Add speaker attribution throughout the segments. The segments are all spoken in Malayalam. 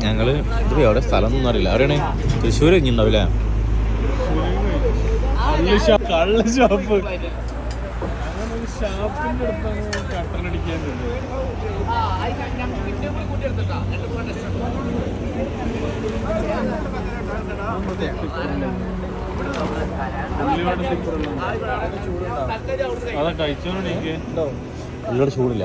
Speaker 1: ഞങ്ങൾ ഇത് എവിടെ സ്ഥലം ഒന്നും അറിയില്ല. എവിടെയാണ്? തൃശ്ശൂർ കഴിഞ്ഞിട്ടുണ്ടാവില്ലേ?
Speaker 2: കള്ള ഷോപ്പ് ഷാപ്പിന്റെ അടുത്താണ് കട്ടനടിക്കാൻ. അതാ കഴിച്ചോണ്ടെനിക്ക്
Speaker 1: ഉള്ളിവിടെ ചൂടില്ല.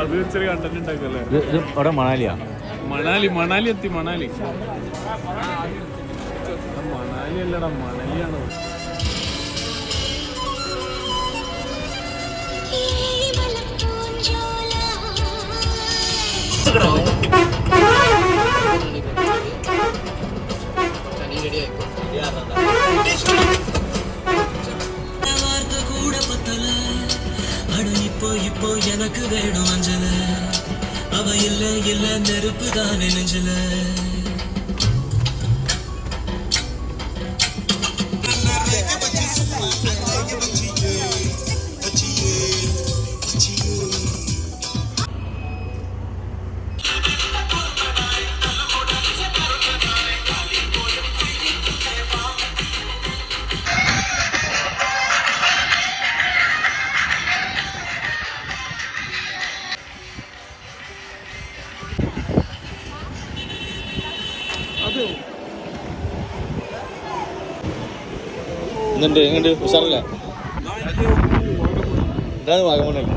Speaker 2: അത് ചെറിയ കണ്ടന്റ് ഉണ്ടാക്കല്ലേ.
Speaker 1: ഇത് അവിടെ മണാലിയാ?
Speaker 2: മണാലി എത്തി. മണാലി അല്ലടാ, മണലിയാണ്.
Speaker 3: இப்போ எனக்கு வேணும் அஞ்சல, அவ இல்ல நெருப்பு தானே நெஞ்சல.
Speaker 1: എങ്ങോട്ട് ഉഷാറല്ലേ? ഇതാണ് വാഗമണ്ണല്ലേ?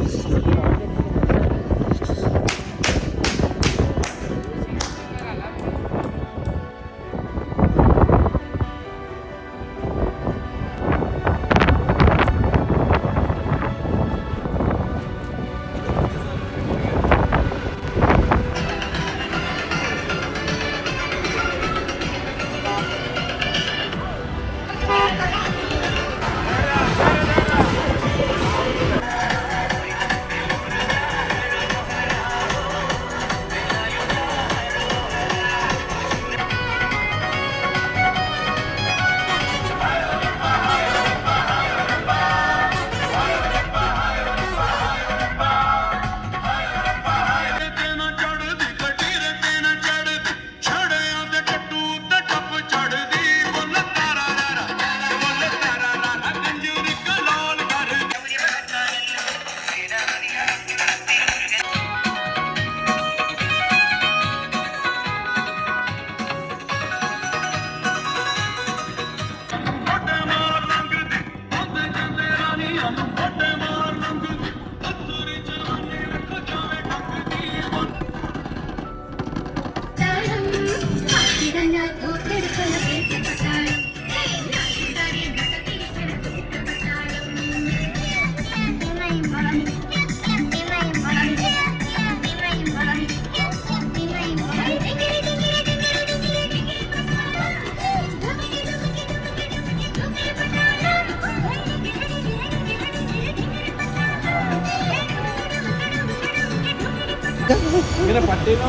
Speaker 2: ഇങ്ങനെ പട്ടേന്ന്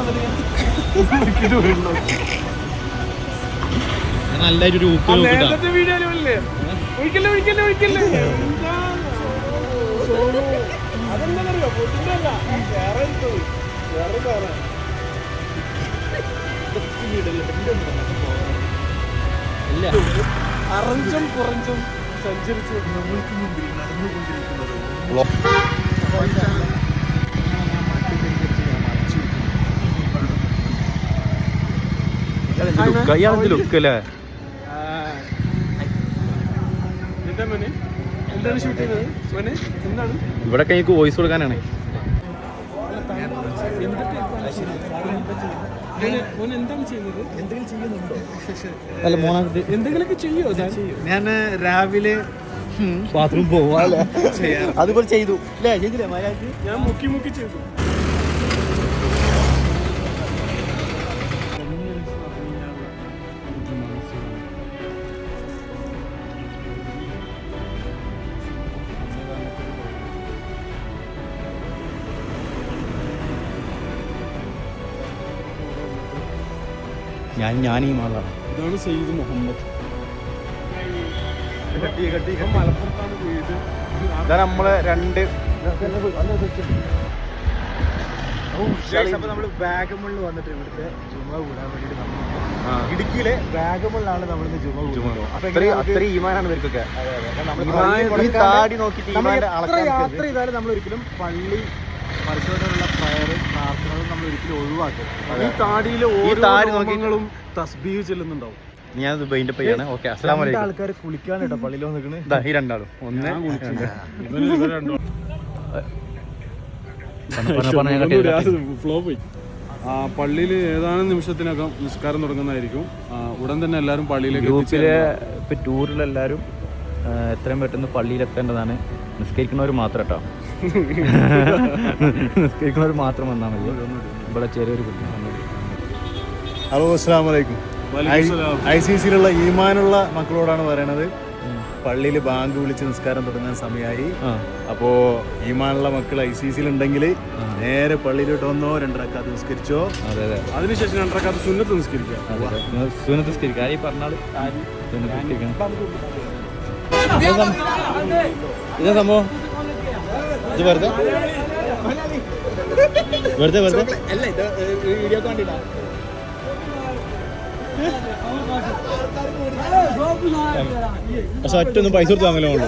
Speaker 1: നല്ലൊരു
Speaker 2: വീഡിയോയിലല്ലേ ഒഴിക്കല്ലേ ഒഴിക്കല്ലേ ഒഴിക്കല്ലേ. അതെന്താണെന്നറിയോ? പൊട്ടിന്റെ അല്ല, വേറെ വേറെ വേറെ അറഞ്ചും കുറഞ്ചും സഞ്ചരിച്ചു നമ്മൾക്ക് മുമ്പിൽ നടന്നുകൊണ്ടിരിക്കുന്നത്
Speaker 1: ലുക്കല്ലേ?
Speaker 2: എന്താണ് ഷൂട്ട് ചെയ്യുന്നത്? എന്താണ്
Speaker 1: ഇവിടെ എനിക്ക് വോയിസ് കൊടുക്കാനാണ്.
Speaker 2: എന്താണ് ചെയ്യുന്നത്? എന്തെങ്കിലും ചെയ്യുന്നുണ്ടോ?
Speaker 1: അല്ല മോനായിട്ട്
Speaker 2: എന്തെങ്കിലുമൊക്കെ ചെയ്യോ?
Speaker 4: ഞാൻ രാവിലെ
Speaker 1: ബാത്റൂം പോവാ അതുപോലെ ചെയ്തു അല്ലേ? ചെയ്തില്ലേ?
Speaker 2: ഞാൻ മുക്കി മുക്കി ചെയ്തു.
Speaker 1: ഞാൻ ഈ മാളാണ്.
Speaker 2: ഇതാണ് സെയ്ദ് മുഹമ്മദ്. മലപ്പുറത്താണ് വീട്.
Speaker 1: ഇതാണ് നമ്മളെ രണ്ട്
Speaker 4: നമ്മൾ വാഗമണിൽ വന്നിട്ട് ഇവിടുത്തെ ജുമ കൂടാൻ വേണ്ടിയിട്ട് നമ്മൾ ഇടുക്കിയിലെ വാഗമണിലാണ് നമ്മളിന്ന് ജുമ കൂടുന്നത്.
Speaker 1: അത്ര ഈമാനാണ് ഇവർക്കൊക്കെ. താടി നോക്കിയിട്ട്
Speaker 4: യാത്ര ചെയ്താലും നമ്മൾ ഒരിക്കലും പള്ളി പരിശോധനയുള്ള പ്രയർ പ്രാർത്ഥനകളും നമ്മൾ ഒരിക്കലും ഒഴിവാക്കും.
Speaker 2: ഈ താടിയിലെ
Speaker 1: താടി
Speaker 2: ഓരോങ്ങളും തസ്ബീഹ് ചെല്ലുന്നുണ്ടാവും.
Speaker 1: ഞാൻ ദുബൈന്റെ പയ്യാണ്. ഓക്കെ, അസ്സലാമു അലൈക്കും.
Speaker 4: ആൾക്കാർ കുളിക്കാൻ കേട്ടോ പള്ളിയിൽ വന്നിട്ട്
Speaker 1: ഈ രണ്ടാളും ഒന്ന്
Speaker 2: ഫ്ലോ പോയി. പള്ളിയിൽ ഏതാനും നിമിഷത്തിനകം നിസ്കാരം തുടങ്ങുന്നതായിരിക്കും. ഉടൻ തന്നെ എല്ലാവരും പള്ളിയിലേക്ക്
Speaker 1: ഗ്രൂപ്പിലെ ഇപ്പൊ ടൂറിലെല്ലാവരും എത്രയും പെട്ടെന്ന് പള്ളിയിലെത്തേണ്ടതാണ്. നിസ്കരിക്കുന്നവർ മാത്രം കേട്ടോ. നിസ്കരിക്കുന്നവർ മാത്രം വന്നാൽ മതി. ഇവിടെ ചെറിയൊരു
Speaker 4: ഹലോ, അസ്സലാമു അലൈക്കും. ICCയിലുള്ള ഈമാനുള്ള മക്കളോടാണ് പറയണത്, പള്ളിയിൽ ബാങ്ക് വിളിച്ച് നിസ്കാരം തുടങ്ങാൻ സമയമായി. അപ്പോൾ ഈമാനുള്ള മക്കൾ ICCയിൽ ഉണ്ടെങ്കിൽ നേരെ പള്ളിയിലോട്ട് വന്നോ, 2 റക്അത്ത് നിസ്കരിച്ചോ.
Speaker 1: അതെ അതെ,
Speaker 2: അതിനുശേഷം 2 റക്അത്ത് സുന്നത്ത് നിസ്കരിക്കുക.
Speaker 1: സുന്നത്ത് നിസ്കരിക്കുക. ആര് പറഞ്ഞാൽ ഇതാ സംഭവം. ഇത് വെറുതെ വെറുതെ വെറുതെ വീഡിയോ കണ്ടില്ല. പക്ഷെ ഒറ്റൊന്നും പൈസ കൊടുത്ത് വാങ്ങലോ ഉള്ളൂ.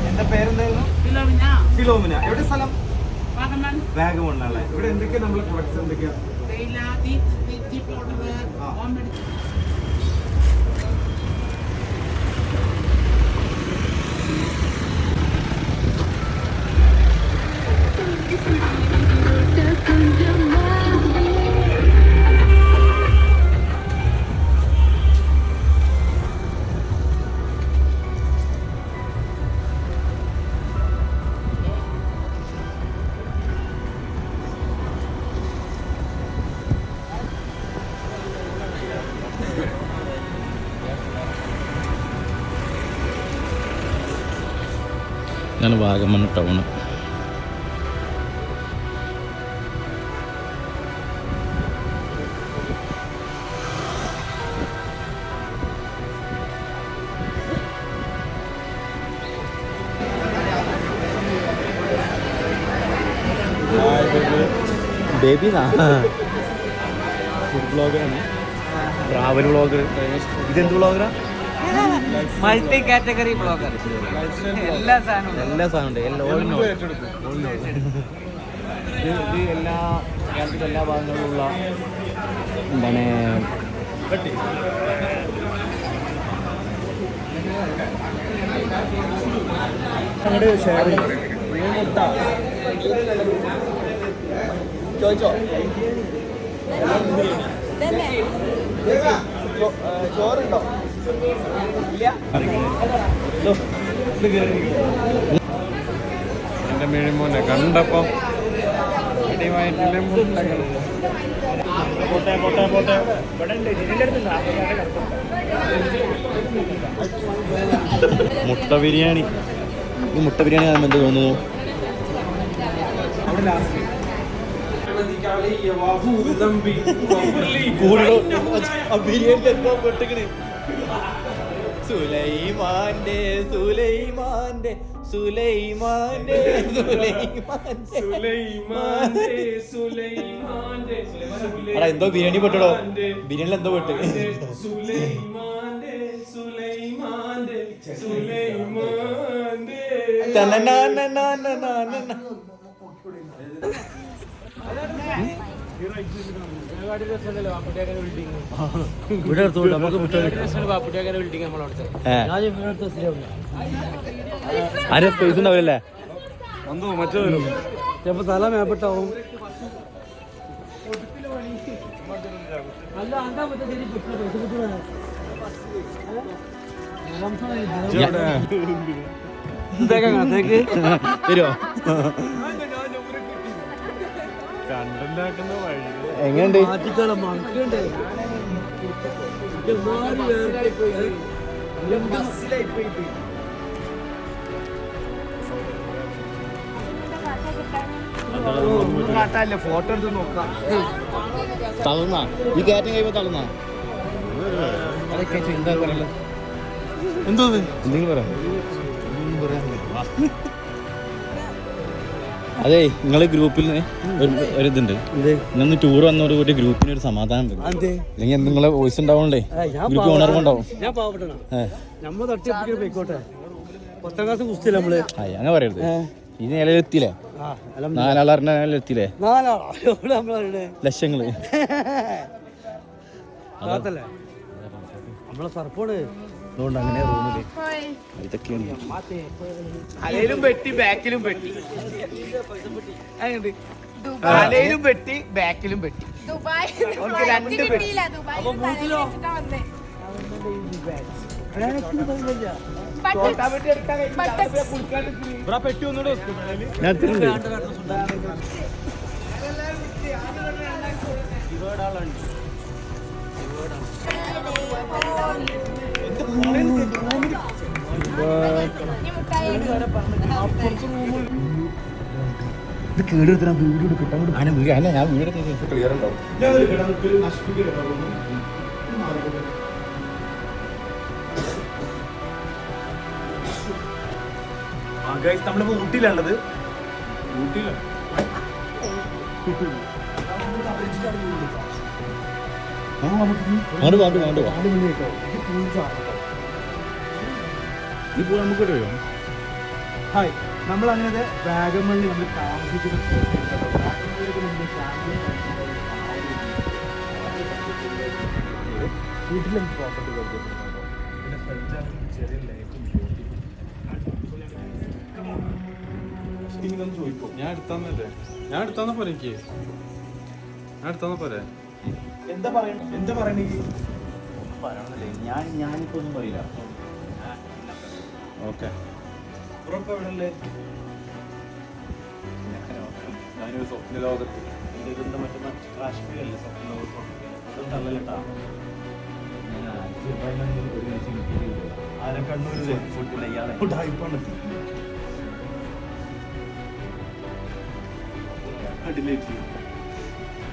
Speaker 4: എന്റെ പേരെന്തായിരുന്നു? ഫിലോമിന. എവിടെ സ്ഥലം? വാഗമണിലാണ്. ഇവിടെ എന്തൊക്കെയാ നമ്മൾ പ്രൊഡക്ട്സ് എന്തൊക്കെയാ?
Speaker 1: ഇതാണ് വാഗമൺ ടൗൺ. ബേബി ഫുഡ് ബ്ലോഗറാണ്, ട്രാവൽ ബ്ലോഗർ. ഇതെന്ത് ബ്ലോഗറാ?
Speaker 5: Multi category blogger. എല്ലാ സാധനവും
Speaker 1: ഉണ്ട്. ഇത് എല്ലാ കേരളത്തിലെ എല്ലാ ഭാഗങ്ങളിലുള്ള എന്താണ് ചോദിച്ചോ. ചോറുണ്ടോ?
Speaker 2: എന്റെ മേഴിമോനെ കണ്ടപ്പം അടിമായിട്ടില്ലേ
Speaker 1: മുട്ട ബിരിയാണി. ഈ മുട്ട ബിരിയാണി കാണുമ്പോൾ എന്ത് തോന്നുന്നു? ബിരിയാണി എന്തോ പെട്ടിക്കണ്. സുലൈമാന്റെ സുലൈമാന്റെ സുലൈമാന്റെ സുലൈമാന്റെ അടാ എന്തോ ബിരിയാണി പെട്ടോ. ബിരിയാണിയിൽ എന്തോ പെട്ട്. ആരും സ്പേസ് ഉണ്ടാവില്ലേ?
Speaker 2: ചിലപ്പോ തല മേപ്പെട്ടാവും.
Speaker 1: വരുമോ?
Speaker 2: കണ്ടുണ്ടാക്കുന്ന വഴി
Speaker 4: എങ്ങനെയുണ്ട്?
Speaker 5: ഫോട്ടോ എടുത്ത് നോക്കാം.
Speaker 4: തളർന്നാ ഈ കയറ്റം കഴിയുമ്പോ തളർന്നാ എന്താ പറയല്ലോ എന്തോ എന്തെങ്കിലും പറയാം. അതെ നിങ്ങളെ ഗ്രൂപ്പിൽ ഒരിതുണ്ട് ഇന്ന് ടൂർ വന്നോട് കൂടി ഗ്രൂപ്പിന് ഒരു സമാധാനം ഉണ്ട്. അല്ലെങ്കിൽ നിങ്ങളെ വോയിസ് ഉണ്ടാവണ്ടേ ഗ്രൂപ്പ് ഉണർവുണ്ടാവും. അങ്ങനെ പറയരുത്. ഈ നിലയിലെത്തിയില്ലേ? 4 ആളറിന്റെ നിലയിലെത്തിയില്ലേ? ലക്ഷങ്ങള് അതുകൊണ്ട് അങ്ങനെ റൂമില് ഇതൊക്കെയാണ്.
Speaker 5: അലയിലും പെട്ടി ബാക്കിലും പെട്ടി, അലയിലും പെട്ടി ബാക്കിലും പെട്ടി. അവർക്ക് 2 പെട്ടി.
Speaker 4: ഞാൻ എത്തിയിട്ടുണ്ട്. ഇത് കേടെടുത്താൽ വീഡിയോ എടുക്കട്ടെ. അല്ല ഞാൻ വീഡിയോ ക്ലിയർ ഉണ്ടാവും. നമ്മളിപ്പോ ഊട്ടിയിലാണുള്ളത്. ഹായ്, നമ്മൾ അങ്ങനെ വാഗമണ്ണിൽ നമ്മൾ താമസിക്കുന്ന വീട്ടിലും പ്രോപ്പർട്ടി കൊടുത്തിട്ടുണ്ടോ? പിന്നെ ഫ്രണ്ട്സാണെങ്കിൽ ചെറിയ ലൈഫും
Speaker 2: ചോദിക്കും. ഞാൻ എടുത്താന്നല്ലേ? ഞാൻ എടുത്താന്ന പോലെ എനിക്ക്
Speaker 4: എന്താ പറയണേ? ഞാനിപ്പോ ഒന്നും പറയില്ല.
Speaker 2: ഓക്കെ.
Speaker 4: ഞാനൊരു സ്വപ്ന ലോകത്ത് എന്താ മറ്റൊന്ന് കാശ്മീരല്ലേ സ്വപ്ന ലോകത്ത് തള്ളലട്ടാ. ആരക്കണ്ണൂർ ഫുഡില്ല ഇയാളെ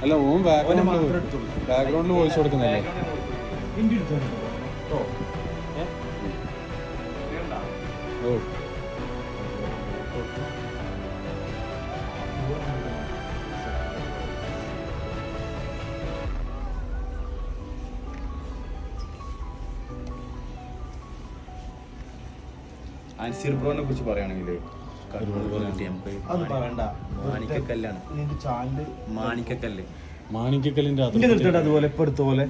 Speaker 2: അല്ല ഓൻ ബാക്ക്ഗ്രൗണ്ടിൽ വോയിസ് കൊടുക്കുന്നില്ലേ? ഓ
Speaker 4: അൻസിർ ബ്രോനെ കുറിച്ച് പറയുകയാണെങ്കിൽ
Speaker 2: മാണിക്കക്കല്ലിന്റെ
Speaker 4: അതുപോലെ ഇപ്പൊ എടുത്ത പോലെ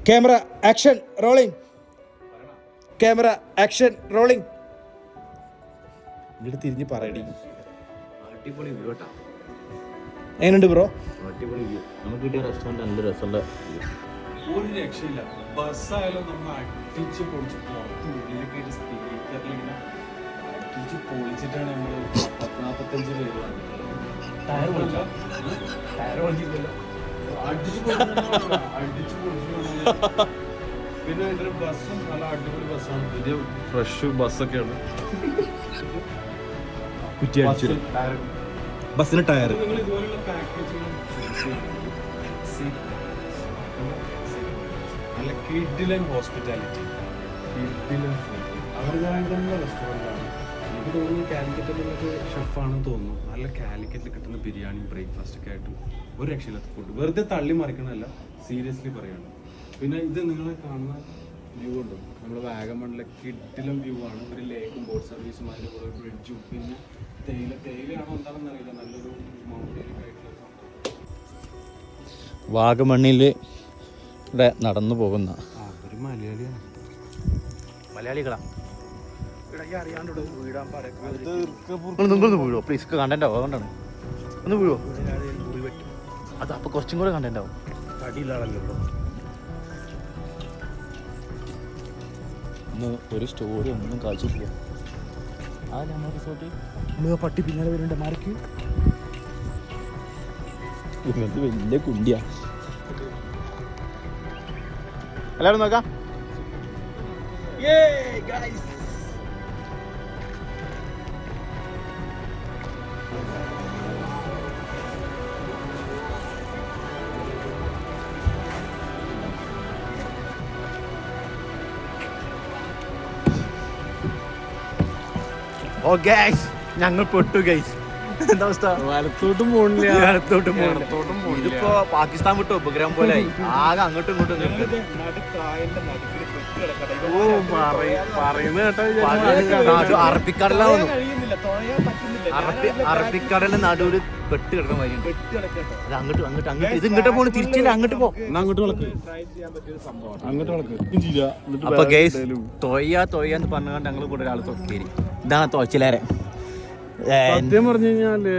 Speaker 4: camera action rolling. Camera action rolling. എന്നിട്ട് തിരിഞ്ഞ് പറയടി.
Speaker 1: അടിപൊളി വ്യൂ കേട്ടോ.
Speaker 4: എങ്ങനെയുണ്ട് ബ്രോ?
Speaker 1: അടിപൊളി വ്യൂ. നമുക്ക് കിട്ടിയ റെസ്റ്റോറൻറ്റ് നല്ല രസമുള്ള
Speaker 2: ഒരു രക്ഷയില്ല. ബസ്സായാലും നമ്മൾ അടിച്ച് പൊളിച്ച് പുറത്ത് ഉള്ളിലൊക്കെ സ്പീക്കറിലിങ്ങനെ അടിച്ച് പൊളിച്ചിട്ടാണ് നമ്മൾ 45 പേര്
Speaker 4: ടയർ പൊളിച്ചോ?
Speaker 2: അടിച്ച് പൊളിച്ചു. പിന്നെ അതിന്റെ ബസ്സും നല്ല അടിപൊളി ബസ്സാണ്. പുതിയ ഫ്രഷ് ബസ്സൊക്കെയാണ്.
Speaker 4: ബസ്സിന് ടയർ
Speaker 2: നിങ്ങൾ ഇതുപോലുള്ള പാക്കേജുകൾ നല്ല കിഡിലൻ ഹോസ്പിറ്റാലിറ്റി, കിഡിലൻ ഫുഡ്. അവരുടേതായിട്ടുള്ള റെസ്റ്റോറൻ്റാണ്. എനിക്ക് തോന്നുന്നു കാലിക്കറ്റിലൊക്കെ ഷെഫാണെന്ന് തോന്നുന്നു. നല്ല കാലിക്കറ്റിൽ കിട്ടുന്ന ബിരിയാണി ബ്രേക്ക്ഫാസ്റ്റ് ഒക്കെ ആയിട്ട് ഒരു രക്ഷയില്ലാത്ത ഫുഡ്. വെറുതെ തള്ളി മറിക്കണമല്ല, സീരിയസ്ലി പറയാണ്. പിന്നെ ഇത് നിങ്ങൾ കാണുന്ന വ്യൂ ഉണ്ട്, നമ്മുടെ വാഗമണിലെ കിഡിലൻ വ്യൂ ആണ്. ഒരു ലേക്കും ബോട്ട് സർവീസും അതിൻ്റെ കൂടെ ഒരു ബ്രിഡ്ജും പിന്നെ തേയിലയാണോ എന്താണെന്ന് അറിയില്ല, നല്ലൊരു മൗണ്ടൈനിക് ആയിട്ടുള്ള സംഭവം.
Speaker 4: വാഗമണ്ണിൽ നടന്നു പോകുന്ന
Speaker 2: ഒരു മലയാളിയാണ്.
Speaker 4: മലയാളികളാ.
Speaker 1: വീഴോ പ്ലീസ് കണ്ടോ അതുകൊണ്ടാണ് ഒന്ന് വീഴോ അത് അപ്പോൾ കുറച്ചും കൂടെ കണ്ടുണ്ടാവും.
Speaker 4: തടിയിലാണല്ലോ.
Speaker 1: ഇന്ന് ഒരു സ്റ്റോറി ഒന്നും കാഴ്ചയില്ല. ആ നമ്മുടെ റിസോർട്ട്
Speaker 4: നമ്മൾ പട്ടി പിന്നാലെ വരുന്നുണ്ട് മാർക്ക്.
Speaker 1: ഇങ്ങനത്തെ വലിയ കുണ്ടിയാ. എല്ലാവരും നോക്കാം. ഓ ഗൈസ്, ഞങ്ങൾ പെട്ടു ഗൈസ്. എന്താ അവസ്ഥ?
Speaker 2: വലത്തോട്ടും പോണില്ല,
Speaker 1: ഇടത്തോട്ടും പോണില്ല. ഇതിപ്പോ പാകിസ്ഥാൻ വിട്ട ഉപഗ്രഹം പോലെ ആകെ അങ്ങോട്ടും ഇങ്ങോട്ടും അറബിക്കടലാവുന്നു. അറബിക്കടലിന്റെ നടുവിൽ പെട്ട് കിടക്കുന്ന മാതിരി. അത് അങ്ങോട്ട് അങ്ങോട്ട് അങ്ങോട്ട് ഇത് ഇങ്ങോട്ട് പോണു. തിരിച്ചില്ല, അങ്ങോട്ട് പോ.
Speaker 2: അങ്ങോട്ട് വളക്ക്, അങ്ങോട്ട് വളക്ക്.
Speaker 1: അപ്പൊ ഗൈസ് തൊയ്യാന്ന് പറഞ്ഞുകൊണ്ട് ഞങ്ങൾ കൂടെ ഒരാൾ തൊക്കേരി. ഇതാണ് തോച്ചിലേരെ.
Speaker 2: സത്യം പറഞ്ഞു കഴിഞ്ഞാല്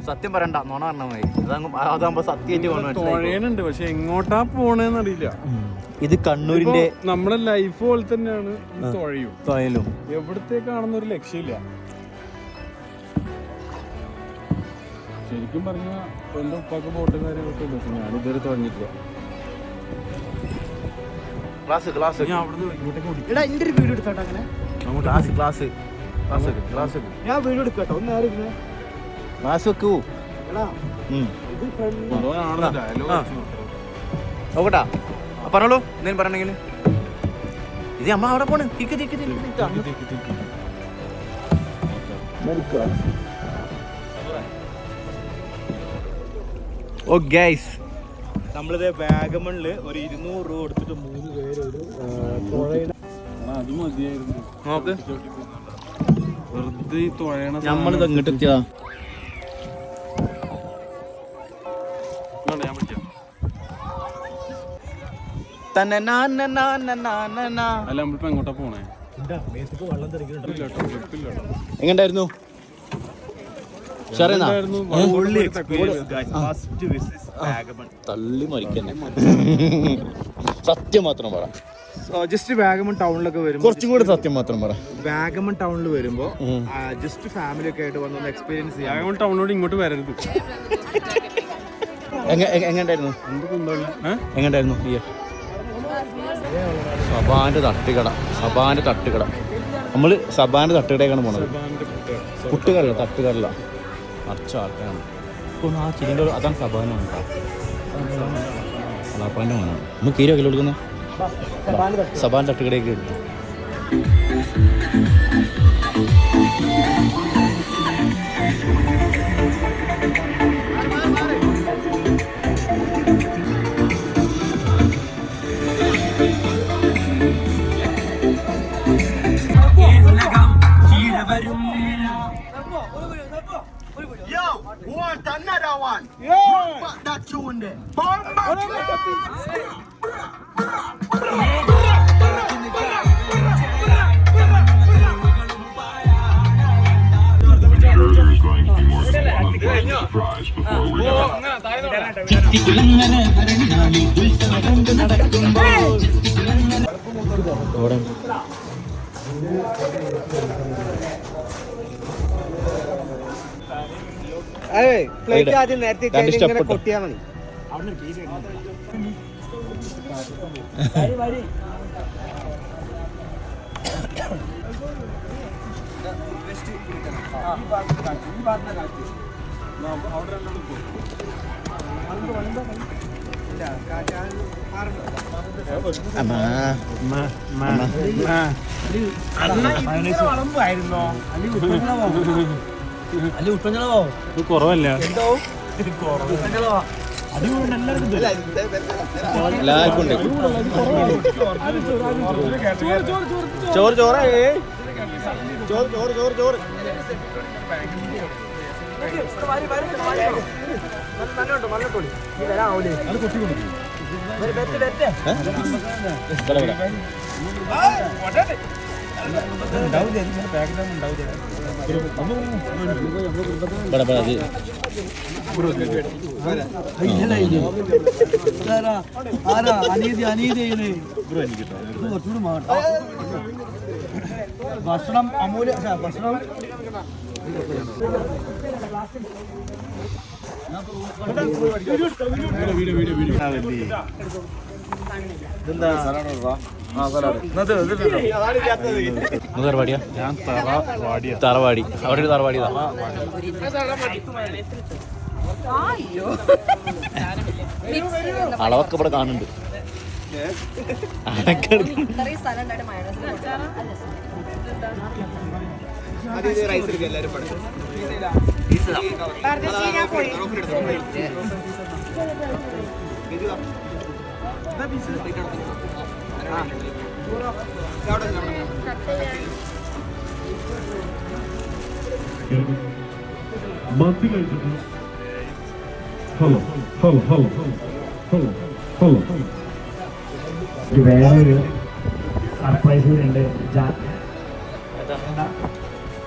Speaker 1: സത്യം പറയണ്ട, നോണ പറഞ്ഞ മതി. അതാകുമ്പോ സത്യമായിട്ട്
Speaker 2: തുഴയുന്നുണ്ട്, പക്ഷെ എങ്ങോട്ടാ പോണേന്ന് അറിയില്ല.
Speaker 1: ഇത് കണ്ണൂരിന്റെ
Speaker 2: നമ്മുടെ ലൈഫ് പോലെ തന്നെയാണ് തുഴയും
Speaker 1: തൊയലും.
Speaker 2: എവിടത്തേക്കാണെന്ന് ഒരു ലക്ഷ്യമില്ല. ശരിക്കും പറഞ്ഞ എന്റെ ഉപ്പാക്ക് ബോട്ടും കാര്യങ്ങളൊക്കെ ഉണ്ട്, പക്ഷെ ഞാനിതുവരെ തുഴഞ്ഞിട്ടില്ല.
Speaker 1: ക്ലാസ്
Speaker 2: ഞാൻ അവിടുന്ന് ഇങ്ങോട്ടേക്ക് ഓടി.
Speaker 1: എടാ എന്റെ ഒരു വീഡിയോ എടുത്തോട്ടെ. അങ്ങനെ ക്ലാസ് ഞാൻ വീഡിയോ എടുക്കട്ടോ. ഒന്ന് ആരും ക്ലാസ് വെക്കൂ. നോക്കട്ടാ, പറഞ്ഞോളൂ എന്തേലും പറയണെങ്കിൽ. ഇത് അമ്മ അവിടെ പോണ്. ഓ ഗൈസ്,
Speaker 4: നമ്മളിത് വാഗമണില് ഒരു 200 രൂപ കൊടുത്തിട്ട് 3 പേര് ഒരു
Speaker 2: അത് മതിയായിരുന്നു.
Speaker 1: നോക്ക്,
Speaker 2: വെറുതെ ഈ തുഴയണ
Speaker 1: നമ്മളിത് ഇങ്ങോട്ട് എത്തിയതാ.
Speaker 2: ഞാൻ പിടിക്കാം. അല്ല നമ്മളിപ്പോ എങ്ങോട്ടാ പോണേ?
Speaker 4: വെള്ളം തെറിക്കുന്നുണ്ട്.
Speaker 1: എങ്ങണ്ടായിരുന്നു? തള്ളി മരിക്കന്നെ. സത്യം മാത്രം പറ.
Speaker 4: ജസ്റ്റ് വാഗമൺ ടൗണിലൊക്കെ വരുമ്പോൾ
Speaker 1: കുറച്ചും കൂടെ സത്യം മാത്രം പറ.
Speaker 4: വാഗമൺ ടൗണിൽ വരുമ്പോ ജസ്റ്റ് ഫാമിലി ഒക്കെ ആയിട്ട് വന്നൊന്ന് എക്സ്പീരിയൻസ് ചെയ്യാം.
Speaker 2: വാഗമൺ ടൗണിലോട് ഇങ്ങോട്ട് വരരുത്.
Speaker 1: എങ്ങണ്ടായിരുന്നു? എങ്ങണ്ടായിരുന്നു? സബാന്റെ തട്ടുകട. നമ്മള് സബാന്റെ തട്ടുകടയാണ് പോണത്. പുട്ടുകടല, തട്ടുകടല അടച്ച ആൾക്കാരാണ്. ആ ചിരിൻ്റെ അതാണ് സബാനാണ്. അതാപ്പാൻ്റെ മോനാണ്. നമ്മൾ കീരോ കിലോ എടുക്കുന്നത് സബാൻ തട്ടുകടയൊക്കെ എടുക്കും.
Speaker 5: പ്ലേറ്റ് ആദ്യം നേരത്തെ ഇങ്ങനെ കൊട്ടിയാ മതി.
Speaker 2: കുറവല്ല.
Speaker 1: എല്ലാവർക്കും ഉണ്ട് ചോറ്. ചോറ് ചോറ് ചോറ് ചോറ് ചോറ്. ഇവിടെ അത്
Speaker 5: ഭക്ഷണം അമൂല്യ ഭക്ഷണം
Speaker 1: തറവാടിയാ
Speaker 4: ഞാൻ തറവാടിയാ.
Speaker 1: തറവാടി അവിടെ ഒരു തറവാടിയതാ. അളവൊക്കെ ഇവിടെ കാണുന്നുണ്ട്.
Speaker 6: മത്തി കഴിച്ചിട്ട് hello hello hello hello hello വേറൊരു സർപ്രൈസ് കൂടി ഉണ്ട്.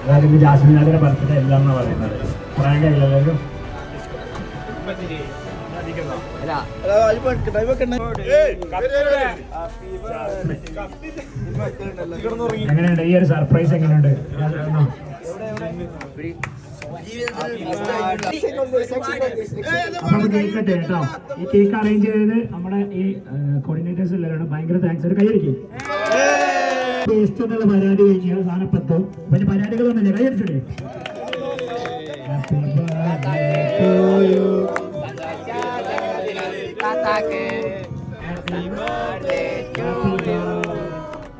Speaker 6: അതായത് ഇത് ജാസ്മിനാഥിന്റെ ബർത്ത്ഡേ അല്ല എന്നാണ് പറയുന്നത്. പ്രാങ്ക് എല്ലാവരും എങ്ങനെയുണ്ട് ഈ ഒരു സർപ്രൈസ്? എങ്ങനെയുണ്ട്? അപ്പൊ കേൾക്കട്ടെ കേട്ടോ. ഈ കേക്ക് അറേഞ്ച് ചെയ്തത് നമ്മുടെ ഈ കോർഡിനേറ്റേഴ്സ് എല്ലാവരും. ഭയങ്കര താങ്ക്സ്. ഒരു കൈയടിക്കും. ടേസ്റ്റ് എന്നുള്ള പരാതി കഴിഞ്ഞാൽ സാധനപ്പത്തോ പിന്നെ പരാതികൾ ഒന്നല്ലേ? കൈയടിച്ചോട്ടെ. Happy birthday to you. Happy birthday to you.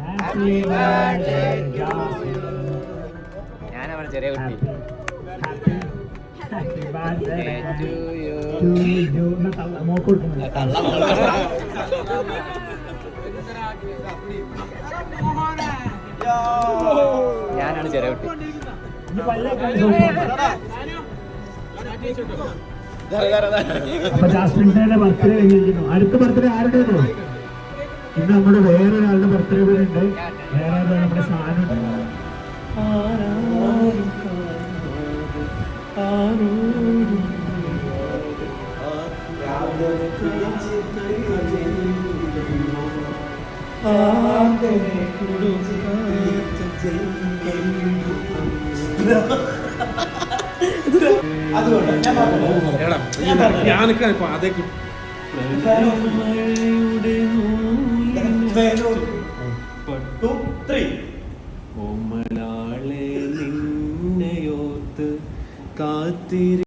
Speaker 6: Happy birthday
Speaker 5: ഞാനവൻ ചെറിയ കുട്ടി.
Speaker 6: Happy birthday to you. Mock കൊടുക്കുന്നത്
Speaker 5: ഞാനാണ് ചെറിയ കുട്ടി.
Speaker 6: അപ്പൊ ജാസ്മിന്റെ ബർത്ത്ഡേ കഴിഞ്ഞിരിക്കുന്നു. അടുത്ത ബർത്ത്ഡേ ആരുടേതോ? ഇന്ന് നമ്മുടെ വേറൊരാളുടെ ബർത്ത്ഡേ കൂടെ ഉണ്ട്. വേറെ നമ്മുടെ സാധനം
Speaker 2: ഞാനൊക്കെ ഇപ്പൊ അതേക്ക് ഓമലാളെ നിന്നെയോർത്ത് കാത്തിരി